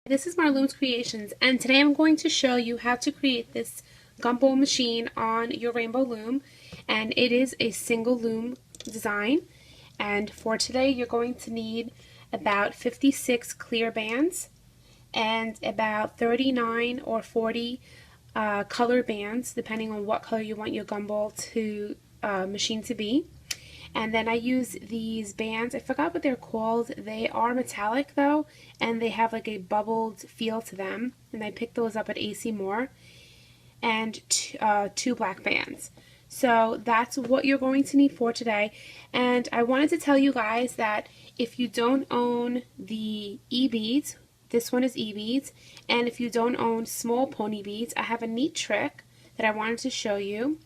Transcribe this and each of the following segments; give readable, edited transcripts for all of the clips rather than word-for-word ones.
This is Marloomz Creations, and today I'm going to show you how to create this Gumball machine on your Rainbow Loom, and it is a single loom design. And for today you're going to need about 56 clear bands and about 39 or 40 color bands, depending on what color you want your Gumball to machine to be. And then I use these bands. I forgot what they're called. They are metallic though, and they have like a bubbled feel to them. And I picked those up at AC Moore. And two black bands. So that's what you're going to need for today. And I wanted to tell you guys that if you don't own the e-beads, this one is e-beads, and if you don't own small pony beads, I have a neat trick that I wanted to show you.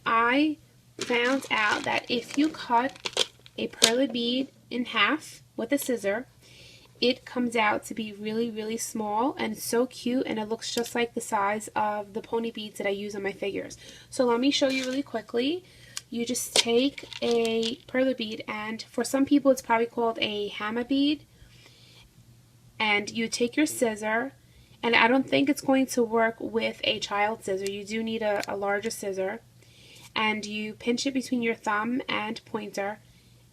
I found out that if you cut a pearly bead in half with a scissor, it comes out to be really small and so cute, and it looks just like the size of the pony beads that I use on my figures. So let me show you really quickly. You just take a pearly bead, and for some people it's probably called a hammer bead, and you take your scissor, and I don't think it's going to work with a child scissor. You do need a larger scissor. And you pinch it between your thumb and pointer,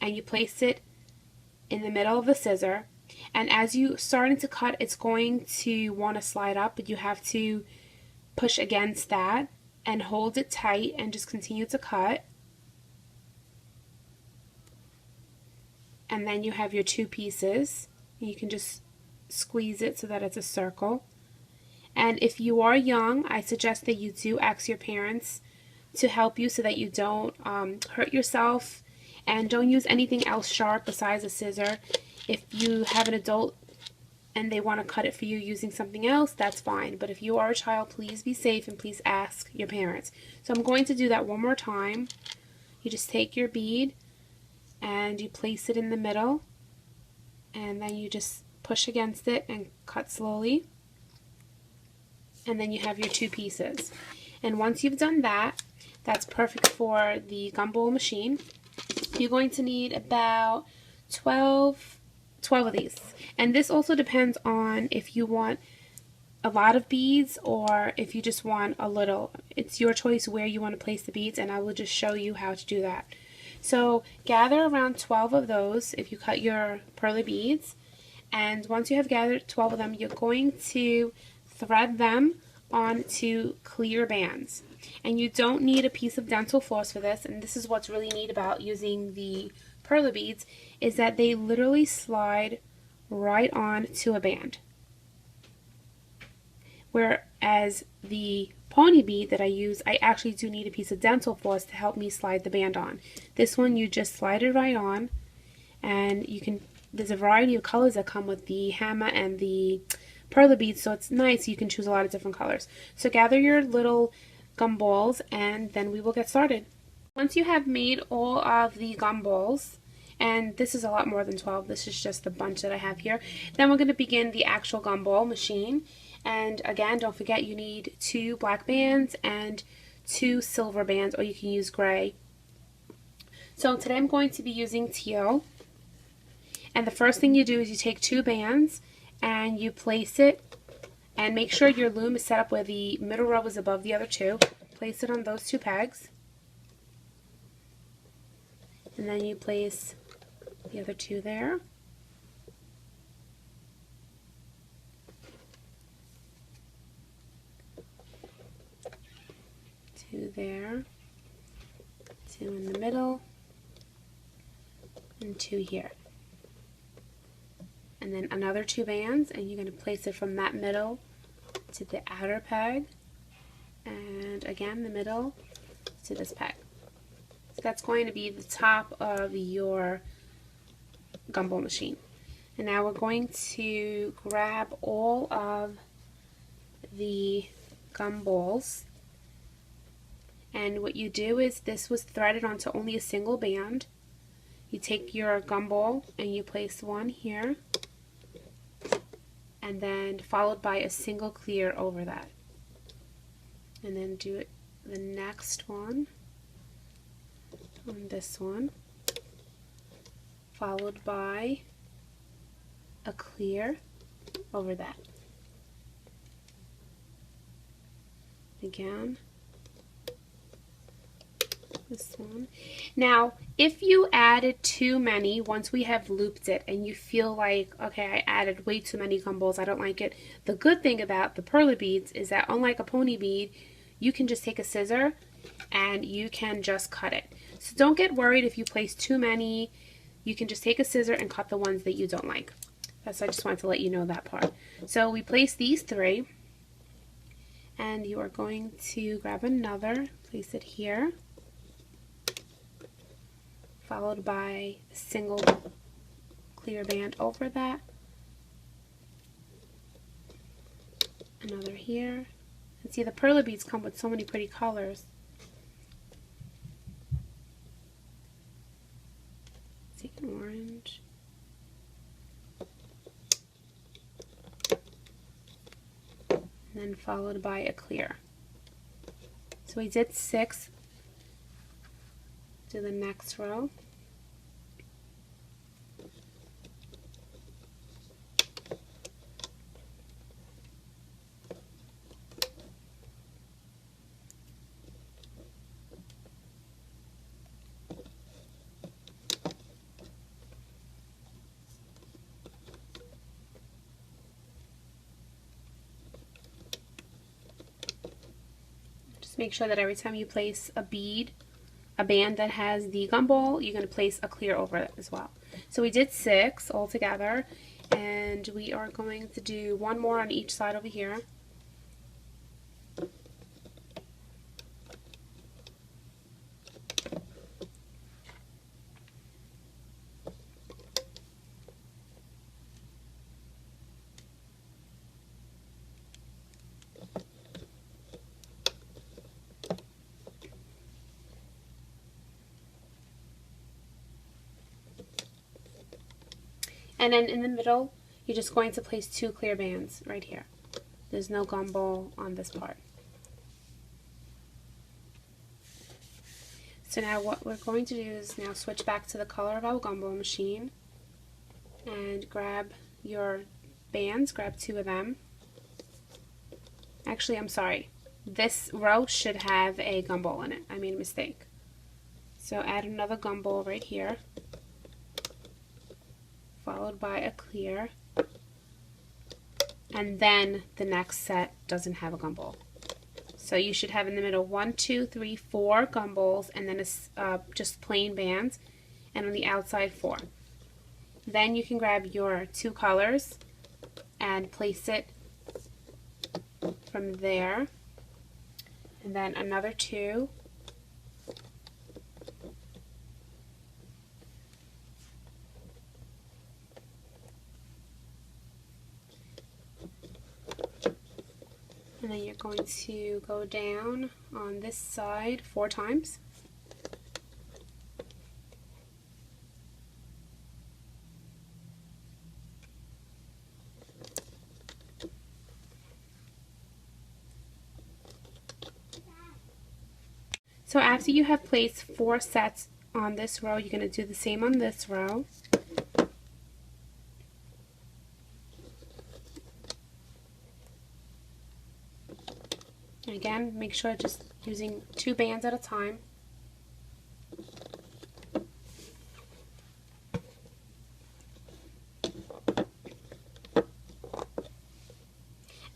and you place it in the middle of the scissor. And as you starting to cut, it's going to want to slide up, but you have to push against that and hold it tight and just continue to cut. And then you have your two pieces. You can just squeeze it so that it's a circle. And if you are young, I suggest that you do ask your parents to help you so that you don't hurt yourself, and don't use anything else sharp besides a scissor. If you have an adult and they want to cut it for you using something else, that's fine. But if you are a child, please be safe and please ask your parents. So I'm going to do that one more time. You just take your bead and you place it in the middle, and then you just push against it and cut slowly. And then you have your two pieces. And once you've done that, that's perfect for the Gumball machine. You're going to need about 12 of these. And this also depends on if you want a lot of beads or if you just want a little. It's your choice where you want to place the beads, and I will just show you how to do that. So gather around 12 of those if you cut your pearly beads. And once you have gathered 12 of them, you're going to thread them onto clear bands. And you don't need a piece of dental floss for this, and this is what's really neat about using the pearly beads, is that they literally slide right on to a band. Whereas the pony bead that I use, I actually do need a piece of dental floss to help me slide the band on. This one you just slide it right on, and you can, there's a variety of colors that come with the hammer and the pearly beads, so it's nice. You can choose a lot of different colors. So gather your little gumballs, and then we will get started. Once you have made all of the gumballs, and this is a lot more than 12, this is just the bunch that I have here, then we're going to begin the actual gumball machine. And again, don't forget you need 2 black bands and 2 silver bands, or you can use gray. So today I'm going to be using teal, and the first thing you do is you take 2 bands and you place it, and make sure your loom is set up where the middle row is above the other 2. Place it on those 2 pegs, and then you place the other 2 there. Two there, 2 in the middle, and 2 here. And then another 2 bands, and you're going to place it from that middle to the outer peg, and again the middle to this peg. So that's going to be the top of your gumball machine. And now we're going to grab all of the gumballs, and what you do is, this was threaded onto only a single band. You take your gumball and you place one here, and then followed by a single clear over that, and then do it the next one on this one, followed by a clear over that. again. This one. Now, if you added too many, once we have looped it and you feel like, okay, I added way too many gumballs, I don't like it. The good thing about the pearly beads is that unlike a pony bead, you can just take a scissor and you can just cut it. So don't get worried if you place too many. You can just take a scissor and cut the ones that you don't like. So I just wanted to let you know that part. So we place these 3, and you are going to grab another, place it here, followed by a single clear band over that, another here. And see, the pearly beads come with so many pretty colors. See, an orange. And then followed by a clear. So we did 6. Do the next row. Just make sure that every time you place a band that has the gumball, you're going to place a clear over it as well. So we did 6 all together, and we are going to do 1 more on each side over here. And then in the middle, you're just going to place 2 clear bands right here. There's no gumball on this part. So now what we're going to do is now switch back to the color of our gumball machine and grab your bands, grab 2 of them. Actually, I'm sorry. This row should have a gumball in it. I made a mistake. So add another gumball right here, followed by a clear, and then the next set doesn't have a gumball. So you should have in the middle 1, 2, 3, 4 gumballs, and then just plain bands, and on the outside 4. Then you can grab your 2 colors and place it from there, and then another 2. And then you're going to go down on this side 4 times. So after you have placed 4 sets on this row, you're going to do the same on this row. And again, make sure just using 2 bands at a time.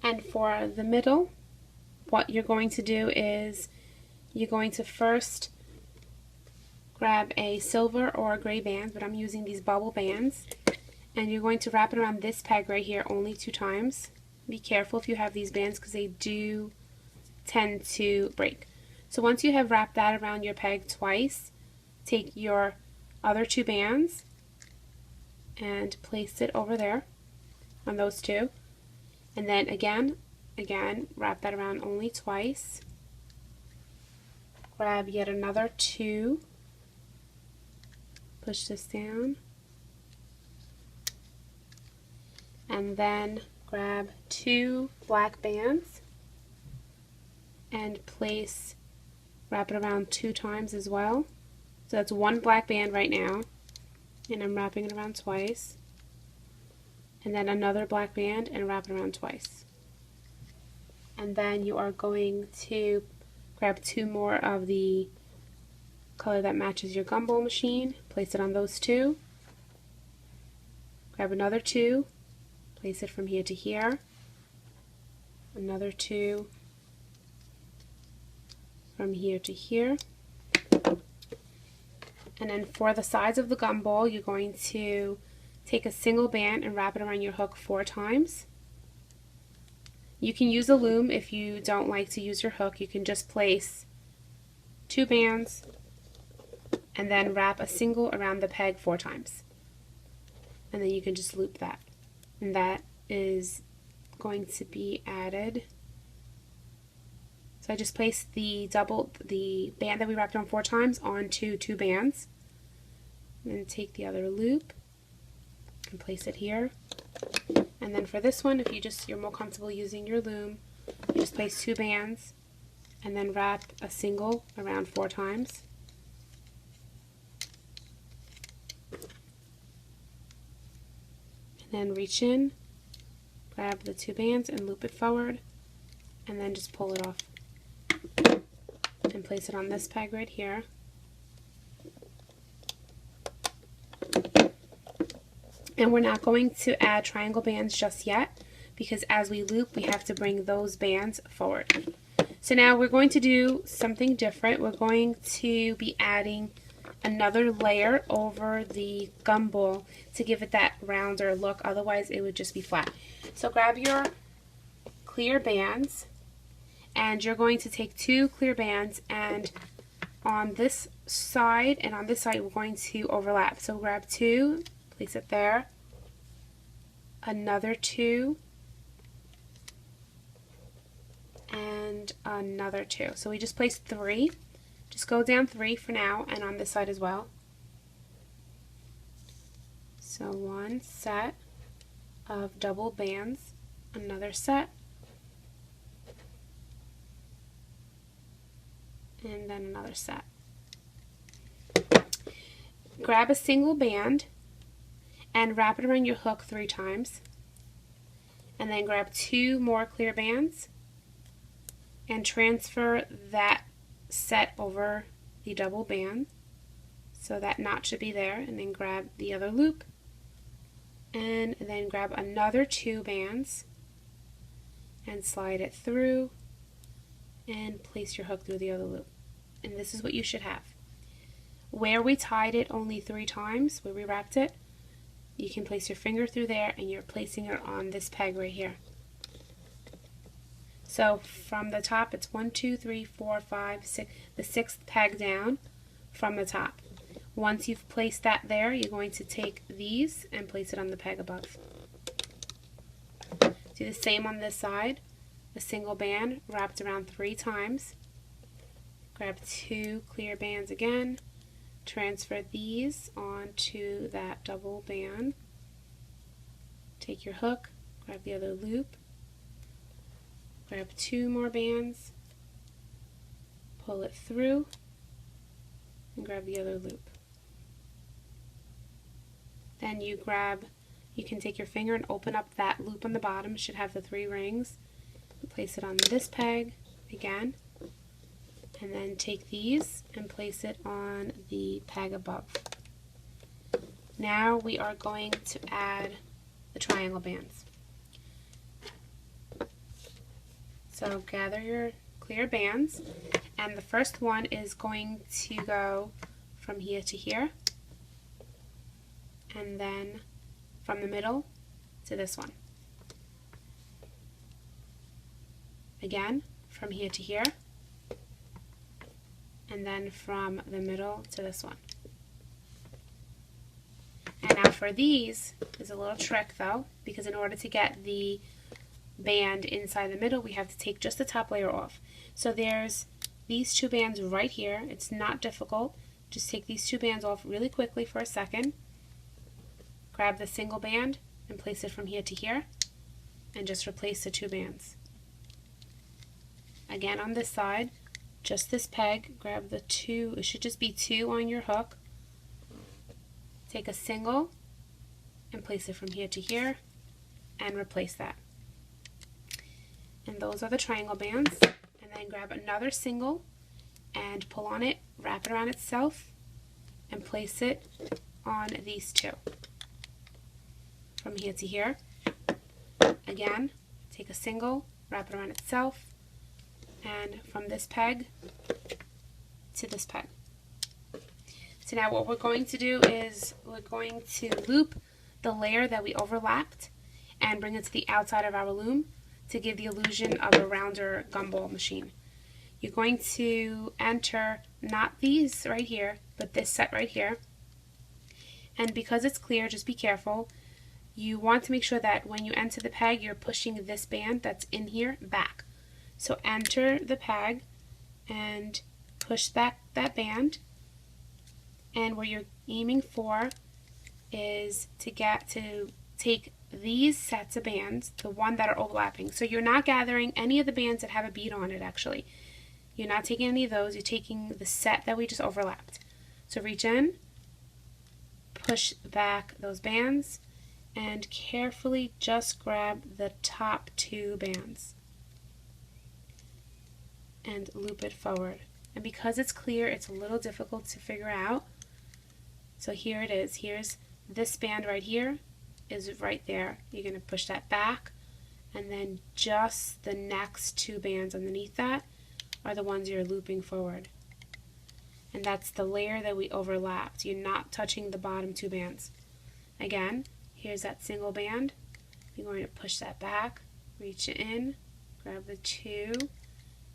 And for the middle, what you're going to do is you're going to first grab a silver or a gray band, but I'm using these bubble bands, and you're going to wrap it around this peg right here only 2 times. Be careful if you have these bands because they do tend to break. So once you have wrapped that around your peg twice, take your other 2 bands and place it over there on those 2, and then again wrap that around only twice. Grab yet another 2, push this down, and then grab 2 black bands and wrap it around 2 times as well. So that's 1 black band right now, and I'm wrapping it around twice, and then another black band and wrap it around twice. and then you are going to grab 2 more of the color that matches your Gumball machine, place it on those 2, grab another 2, place it from here to here, another 2 from here to here, and then for the sides of the Gumball you're going to take a single band and wrap it around your hook 4 times. You can use a loom if you don't like to use your hook. You can just place 2 bands and then wrap a single around the peg 4 times. And then you can just loop that. And that is going to be added. So I just placed the band that we wrapped on 4 times onto 2 bands. And then take the other loop and place it here. And then for this one, if you're more comfortable using your loom, you just place 2 bands and then wrap a single around 4 times. And then reach in, grab the 2 bands and loop it forward, and then just pull it off and place it on this peg right here. And we're not going to add triangle bands just yet, because as we loop we have to bring those bands forward. So now we're going to do something different. We're going to be adding another layer over the Gumball to give it that rounder look, otherwise it would just be flat. So grab your clear bands, and you're going to take 2 clear bands, and on this side and on this side we're going to overlap. So grab 2, place it there, another 2, and another 2. So we just placed 3. Just go down 3 for now, and on this side as well. So 1 set of double bands, another set, and then another set. Grab a single band and wrap it around your hook 3 times, and then grab 2 more clear bands and transfer that set over the double band, so that knot should be there, and then grab the other loop and then grab another 2 bands and slide it through and place your hook through the other loop. And this is what you should have. Where we tied it only 3 times, where we wrapped it, you can place your finger through there and you're placing it on this peg right here. So from the top it's 1, 2, 3, 4, 5, 6, the 6th peg down from the top. Once you've placed that there, you're going to take these and place it on the peg above. Do the same on this side. A single band wrapped around 3 times. Grab 2 clear bands again. Transfer these onto that double band. Take your hook, grab the other loop, grab 2 more bands, pull it through, and grab the other loop. Then you can take your finger and open up that loop on the bottom. It should have the 3 rings. Place it on this peg again, and then take these and place it on the peg above. Now we are going to add the triangle bands. So gather your clear bands, and the first one is going to go from here to here, and then from the middle to this one. Again, from here to here, and then from the middle to this one. And now for these, there's a little trick though, because in order to get the band inside the middle, we have to take just the top layer off. So there's these 2 bands right here. It's not difficult. Just take these 2 bands off really quickly for a second. Grab the single band and place it from here to here, and just replace the 2 bands. Again on this side, just this peg, grab the 2, it should just be 2 on your hook. Take a single and place it from here to here and replace that. and those are the triangle bands. And then grab another single and pull on it, wrap it around itself, and place it on these two. From here to here. Again, take a single, wrap it around itself, and from this peg to this peg. So now what we're going to do is we're going to loop the layer that we overlapped and bring it to the outside of our loom to give the illusion of a rounder gumball machine. You're going to enter not these right here, but this set right here. And because it's clear, just be careful. You want to make sure that when you enter the peg, you're pushing this band that's in here back. So enter the peg and push back that band. And what you're aiming for is to take these sets of bands, the one that are overlapping. So you're not gathering any of the bands that have a bead on it actually. You're not taking any of those, you're taking the set that we just overlapped. So reach in, push back those bands, and carefully just grab the top two bands and loop it forward. And because it's clear, it's a little difficult to figure out. So here it is. Here's this band right here is right there. You're going to push that back, and then just the next two bands underneath that are the ones you're looping forward. And that's the layer that we overlapped. You're not touching the bottom two bands. Again, here's that single band. You're going to push that back, reach it in, grab the two,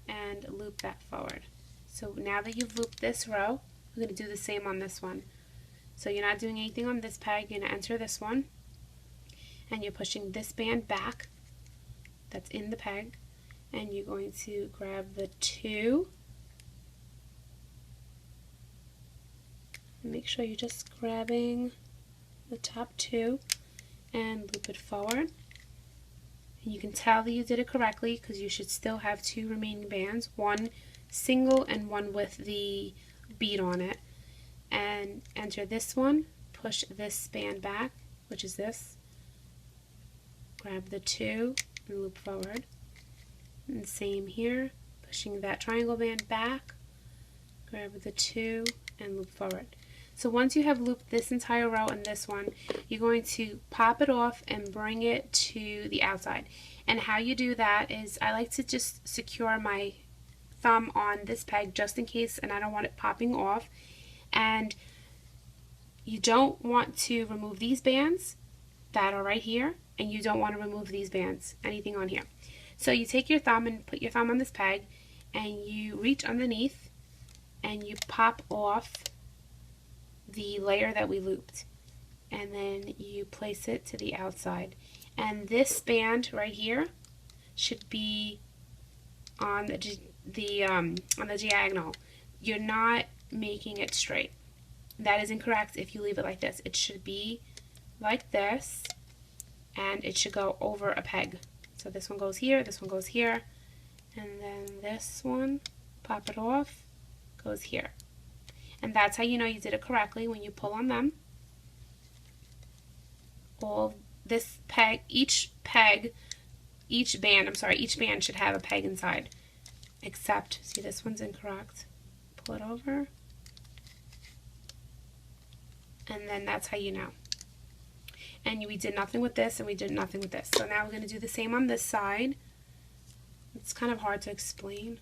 and loop that forward. So now that you've looped this row, we're going to do the same on this one. So you're not doing anything on this peg, you're going to enter this one, and you're pushing this band back that's in the peg, and you're going to grab the two, and make sure you're just grabbing the top two and loop it forward. And you can tell that you did it correctly because you should still have two remaining bands, one single and one with the bead on it. And enter this one, push this band back, which is this, grab the two and loop forward. And same here, pushing that triangle band back, grab the two and loop forward. So once you have looped this entire row and this one, you're going to pop it off and bring it to the outside. And how you do that is I like to just secure my thumb on this peg just in case, and I don't want it popping off. And you don't want to remove these bands that are right here, and you don't want to remove these bands, anything on here. So you take your thumb and put your thumb on this peg, and you reach underneath and you pop off the layer that we looped, and then you place it to the outside. And this band right here should be on the diagonal. You're not making it straight. That is incorrect if you leave it like this. It should be like this, and it should go over a peg. So this one goes here, this one goes here, and then this one, pop it off, goes here. And that's how you know you did it correctly, when you pull on them. All this peg, each band should have a peg inside. Except, see, this one's incorrect. Pull it over. And then that's how you know. And we did nothing with this, and we did nothing with this. So now we're going to do the same on this side. It's kind of hard to explain.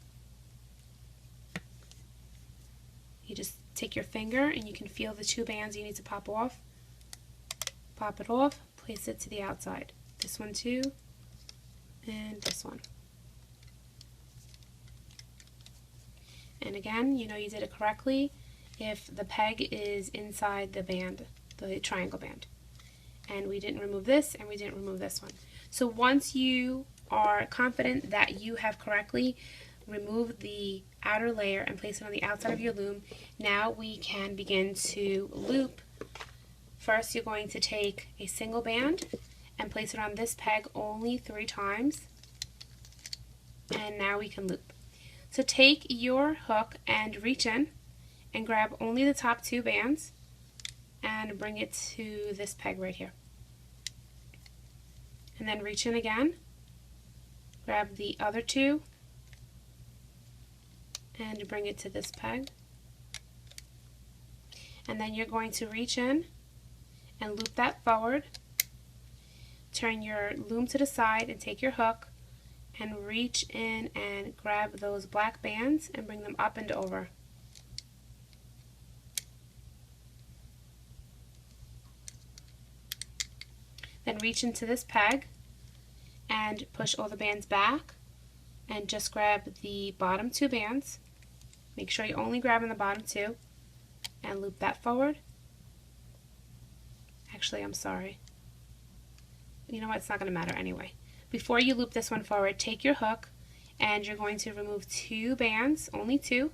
You just take your finger and you can feel the two bands you need to pop off. Pop it off, place it to the outside. This one too, and this one. And again, you know you did it correctly if the peg is inside the band, the triangle band. And we didn't remove this, and we didn't remove this one. So once you are confident that you have correctly removed the outer layer and place it on the outside of your loom, now we can begin to loop. First, you're going to take a single band and place it on this peg only 3 times. And now we can loop. So take your hook and reach in and grab only the top 2 bands and bring it to this peg right here. And then reach in again, grab the other two and bring it to this peg. And then you're going to reach in and loop that forward. Turn your loom to the side and take your hook and reach in and grab those black bands and bring them up and over. Then reach into this peg and push all the bands back and just grab the bottom two bands. Make sure you're only grabbing the bottom two and loop that forward. Actually, I'm sorry. You know what? It's not going to matter anyway. Before you loop this one forward, take your hook and you're going to remove two bands, only two,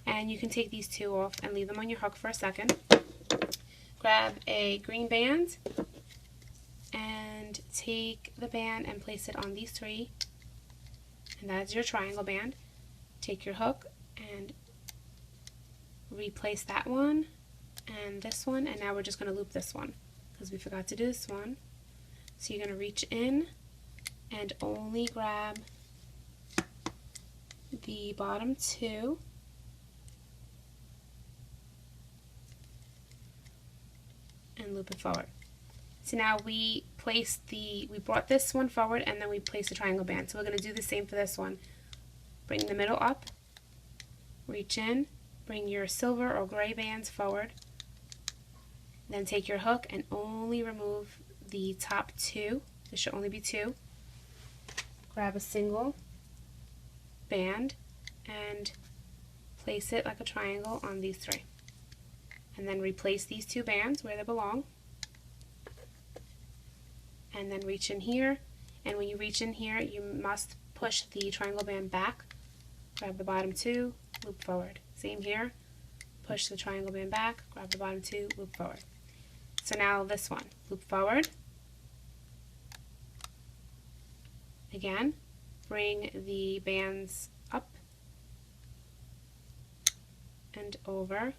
and you can take these two off and leave them on your hook for a second. Grab a green band and take the band and place it on these three, and that's your triangle band. Take your hook and replace that one and this one, and now we're just going to loop this one because we forgot to do this one. So you're going to reach in and only grab the bottom two and loop it forward. So now we brought this one forward and then we placed the triangle band. So we're going to do the same for this one. Bring the middle up, reach in, bring your silver or gray bands forward, then take your hook and only remove the top two. There should only be two. Grab a single band and place it like a triangle on these three. And then replace these two bands where they belong. And then reach in here, and when you reach in here you must push the triangle band back, grab the bottom two, loop forward. Same here, push the triangle band back, grab the bottom two, loop forward. So now this one, loop forward, again, bring the bands up and over,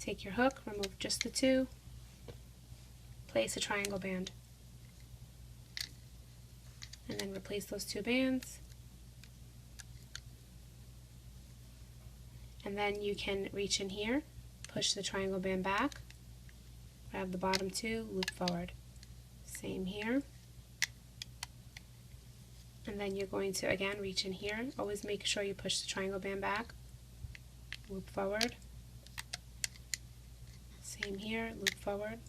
take your hook, remove just the two, place a triangle band, and then replace those two bands. And then you can reach in here, push the triangle band back, grab the bottom two, loop forward. Same here. And then you're going to again reach in here, always make sure you push the triangle band back, loop forward. Same here, loop forward.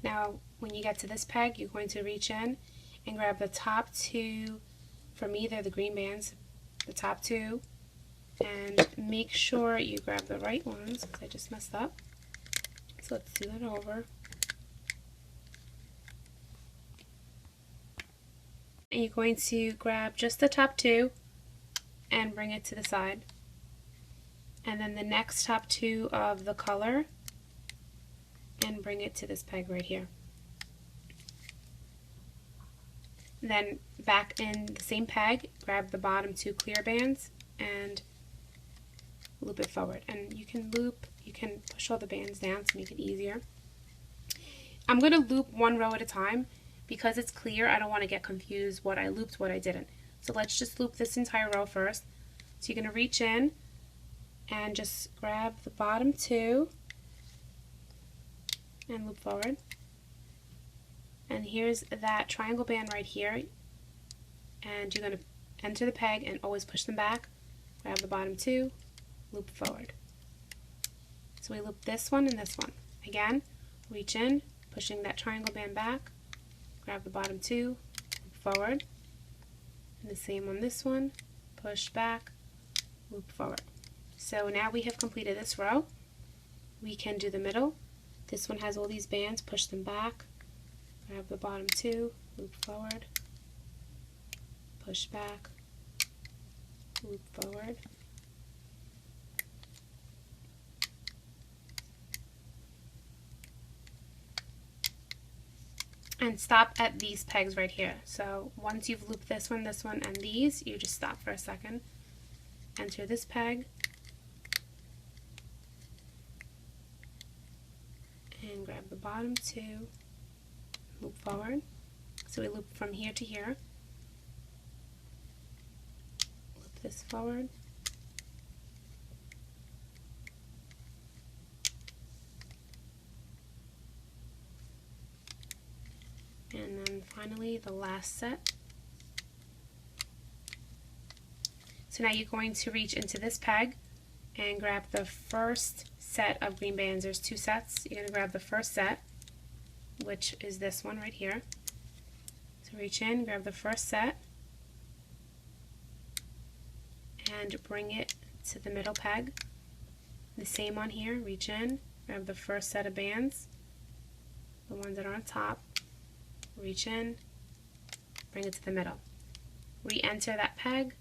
Now when you get to this peg, you're going to reach in and grab the top two, for me they're the green bands, the top two, and make sure you grab the right ones because I just messed up. So let's do that over. And you're going to grab just the top two and bring it to the side. And then the next top two of the color and bring it to this peg right here. Then back in the same peg, grab the bottom two clear bands and loop it forward. And you can push all the bands down to make it easier. I'm going to loop one row at a time because it's clear. I don't want to get confused what I looped, what I didn't. So let's just loop this entire row first. So you're going to reach in and just grab the bottom two and loop forward. And here's that triangle band right here, and you're going to enter the peg and always push them back, grab the bottom two, loop forward. So we loop this one and this one. Again, reach in, pushing that triangle band back, grab the bottom two, loop forward, and the same on this one, push back, loop forward. So now we have completed this row. We can do the middle. This one has all these bands, push them back, grab the bottom two, loop forward, push back, loop forward. And stop at these pegs right here. So once you've looped this one, and these, you just stop for a second. Enter this peg, and grab the bottom two, loop forward. So we loop from here to here. Loop this forward. And then finally the last set. So now you're going to reach into this peg and grab the first set of green bands. There's two sets. You're going to grab the first set, which is this one right here. So reach in, grab the first set, and bring it to the middle peg. The same on here. Reach in, grab the first set of bands, the ones that are on top. Reach in, bring it to the middle. Re-enter that peg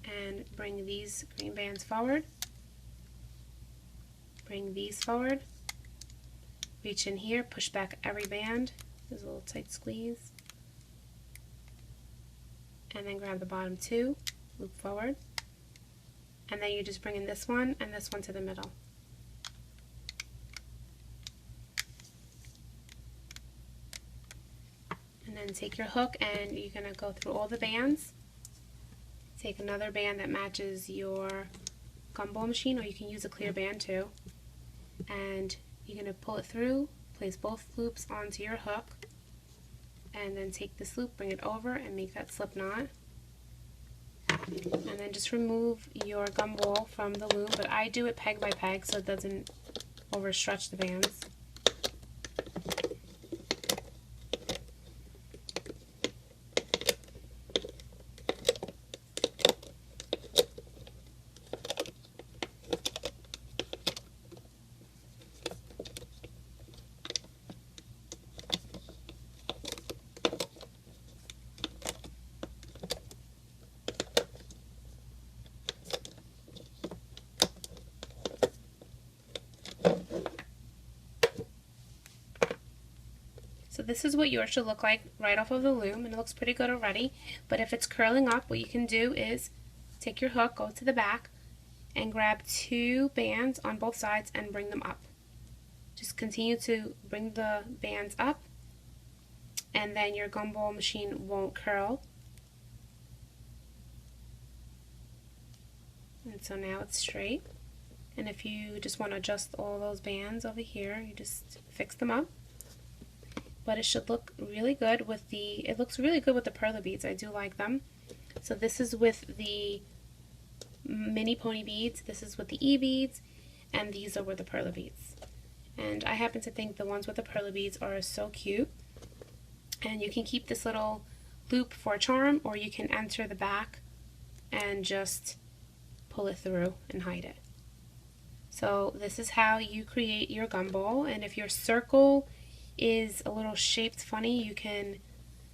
and bring these green bands forward. Bring these forward. Reach in here, push back every band. There's a little tight squeeze. And then grab the bottom two, loop forward. And then you just bring in this one and this one to the middle. And then take your hook and you're going to go through all the bands. Take another band that matches your gumball machine, or you can use a clear band too. And you're going to pull it through, place both loops onto your hook, and then take this loop, bring it over, and make that slip knot. And then just remove your gumball from the loom, but I do it peg by peg so it doesn't overstretch the bands. So this is what yours should look like right off of the loom, and it looks pretty good already. But if it's curling up, what you can do is take your hook, go to the back, and grab two bands on both sides and bring them up. Just continue to bring the bands up, and then your gumball machine won't curl. And so now it's straight. And if you just want to adjust all those bands over here, you just fix them up. But it should look really good with it looks really good with the perler beads. I do like them. So this is with the mini pony beads, this is with the E beads, and these are with the perler beads. And I happen to think the ones with the perler beads are so cute. And you can keep this little loop for a charm, or you can enter the back and just pull it through and hide it. So this is how you create your gumball, and if your circle is a little shaped funny, you can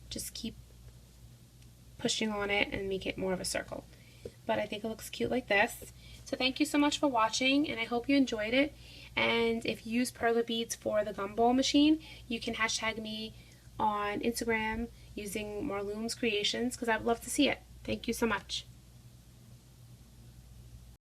just keep pushing on it and make it more of a circle. But I think it looks cute like this. So thank you so much for watching, and I hope you enjoyed it. And if you use perler beads for the gumball machine, you can hashtag me on Instagram using Marloomz Creations, because I would love to see it. Thank you so much.